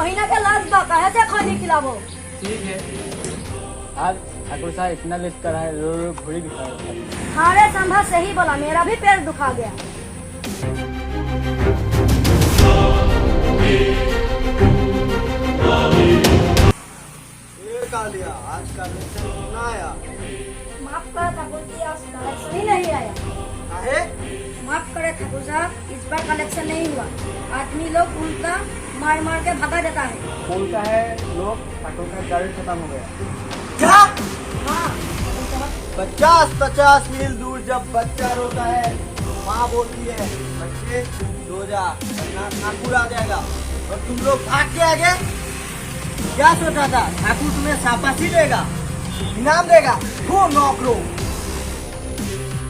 महीना के लास्ट बा कहे से खैनी खिलाबो। ठीक है। आज ठाकुर साहब इतना लेट कर है, रो रो घोड़ी दिखा रहा है। हाँ रे संभा सही बोला, मेरा भी पैर दुखा गया। ये का लिया आज का कलेक्शन कितना आया? माफ कर ठाकुर जी, आज कलेक्शन ही नहीं आया। काहे? माफ करे ठाकुर साहब, इस बार कलेक्शन नहीं हुआ। आदमी लोग उल्टा मार मार के भगा देता है। बोलता है लोग ठाकुर का गाड़ी खत्म हो गया। क्या? हाँ 50-50 मील दूर जब बच्चा रोता है, माँ बोलती है बच्चे सो जा वरना ठाकुर आ जाएगा, और तुम लोग भाग के आगे। क्या सोचा था ठाकुर तुम्हें शाबाशी देगा, इनाम देगा? वो नौकरो।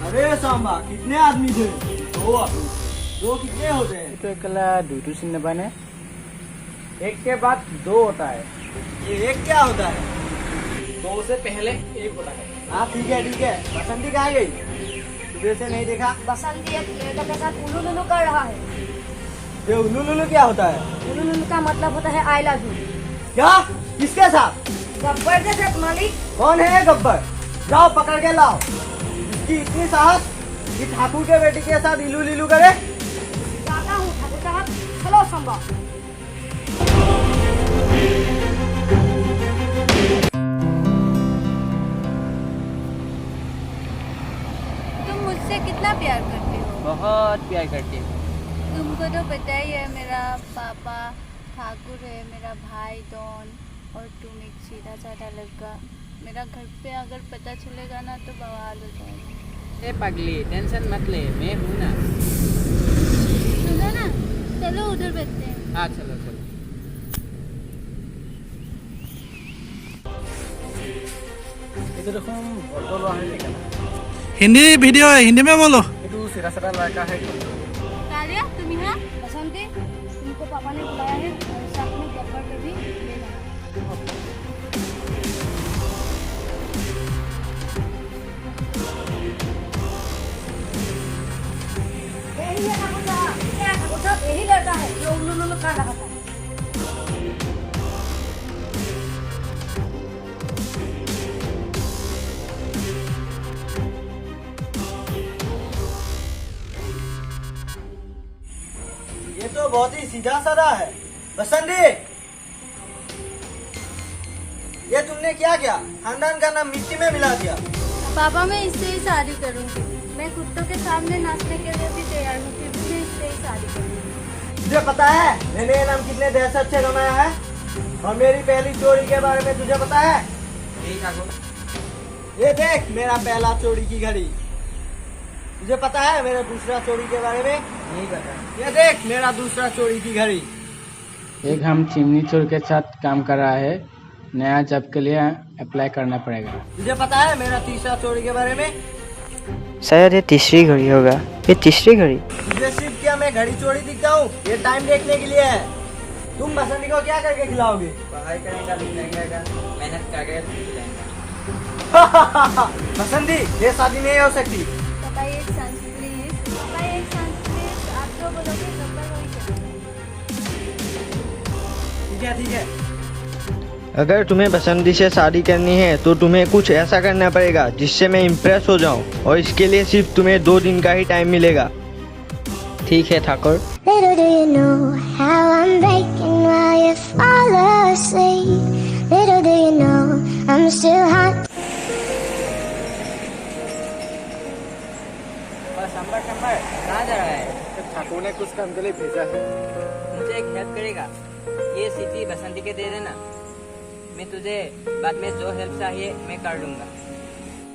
अरे सांबा कितने आदमी थे? दो कितने होते हैं? तो एकला दूटू सिंह बने, एक के बाद दो होता है। ये एक क्या होता है? दो से पहले एक होता है। हाँ ठीक है ठीक है। बसंती कहाँ गई? सुबह से नहीं देखा। बसंती एक लड़का के साथ उल्लू लुल्लू कर रहा है। ये उल्लू लुल्लू क्या होता है? उल्लू लुल्लू का मतलब होता है आई लव यू। क्या? किसके साथ? गब्बर के साथ मालिक। कौन है ये गब्बर? जाओ पकड़ के लाओ। इसकी इतनी साहस कि ठाकुर के बेटी के साथ इलू लीलू करे। जाता हूँ ठाकुर साहब, चलो संभा। तुम मुझसे कितना प्यार करते हो? बहुत प्यार करती है। तुमको तो पता ही है, मेरा पापा ठाकुर है, मेरा भाई डॉन, और तुम एक सीधा साधा लड़का। मेरा घर पे अगर पता चलेगा ना तो बवाल हो जाएगा। ए पगली टेंशन मत ले, मैं हूँ ना। सुनो ना, चलो उधर बैठते हैं। हाँ चलो चलो। itu দেখোন বড় লোৱা হৈ থাকে না। हिंदी वीडियो है, हिंदी में बोलो। itu सिरा सिरा लड़का है। कालिया तुम यहाँ? बसंती, तुमको पापा ने बुलाया है और साथ में गब्बर को भी लेना है। यही है ठाकुर साहब, क्या ठाकुर साहब यही लड़का है जो उल्लू लुल्लू कर रहा था। ये तो बहुत ही सीधा साधा है। बसंती, ये तुमने क्या किया? खानदान का नाम मिट्टी में मिला दिया। पापा मैं इससे ही शादी करूँगी। मैं कुत्तों के सामने नाचने के लिए भी तैयार हूँ, फिर भी मैं इससे ही शादी करूँगी। तुझे पता है मैंने ये नाम कितने दहशत से कमाया है? और मेरी पहली चोरी के बारे में तुझे पता है? ये देख मेरा पहला चोरी की घड़ी। तुझे पता है मेरा दूसरा चोरी के बारे में? नहीं पता। ये देख मेरा दूसरा चोरी की घड़ी। एक हम चिमनी चोर के साथ काम कर रहा है, नया जॉब के लिए अप्लाई करना पड़ेगा। तुझे पता है मेरा तीसरा चोरी के बारे में? शायद ये तीसरी घड़ी होगा। ये तीसरी घड़ी? तुझे सिर्फ क्या मैं घड़ी चोरी दिखता हूँ? ये टाइम देखने के लिए है। तुम बसंती को क्या करके खिलाओगे? पढ़ाई करेगा, लिखेगा, मेहनत करेगा। बसंती ये शादी नहीं हो सकती। पापा एक चांस प्लीज, पापा एक चांस प्लीज। आप जो बोलोगे गब्बर वही करेगा। ठीक है ठीक है। अगर तुम्हें बसंती से शादी करनी है तो तुम्हें कुछ ऐसा करना पड़ेगा जिससे मैं इम्प्रेस हो जाऊं, और इसके लिए सिर्फ तुम्हें 2 दिन का ही टाइम मिलेगा। ठीक है Thakur. Little do you know how I'm breaking while you fall asleep. Little do you know I'm still hot. संबर संबर कहाँ जा रहा है? ठाकुर ने कुछ काम के लिए भेजा है। मुझे एक हेल्प करेगा? ये सिटी बसंती के दे देना, मैं तुझे बाद में जो हेल्प चाहिए मैं कर लूंगा।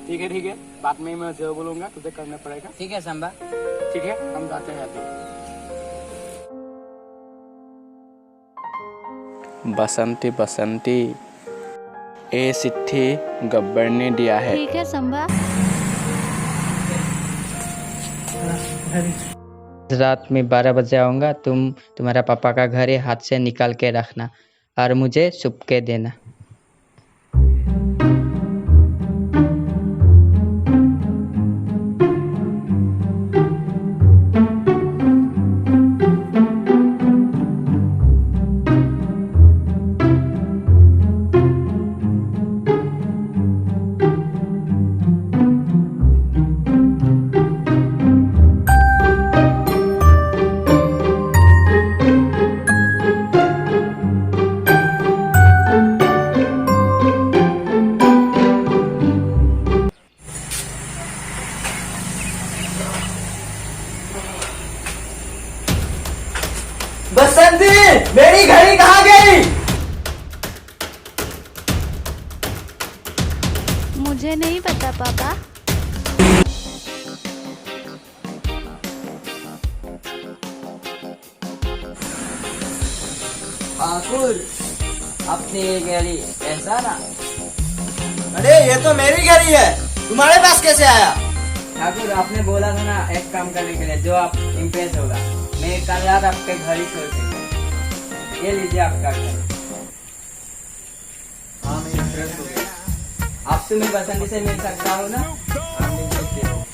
ठीक है, बाद में मैं जो बोलूंगा तुझे करना पड़ेगा। ठीक है संबा। ठीक है, हम जाते हैं अभी। बसंती बसंती, ये चिट्ठी गब्बर ने दिया है। ठीक है संभा। रात में 12 बजे आऊँगा। तुम्हारा पापा का घर है, हाथ से निकाल के रखना और मुझे छुप के देना। मुझे नहीं पता पापा। ठाकुर अपनी गली ऐसा ना। अरे ये तो मेरी गाड़ी है, तुम्हारे पास कैसे आया? ठाकुर आपने बोला था ना एक काम करने के लिए जो आप इम्प्रेस होगा। मैं कल रात आपके घर ही छोड़ के गया। ये लीजिए आपका घर। हाँ मैं इम्प्रेस हो गया। आपसे मैं पसंद से मिल सकता हूँ ना? हाँ, मिल सकते हो।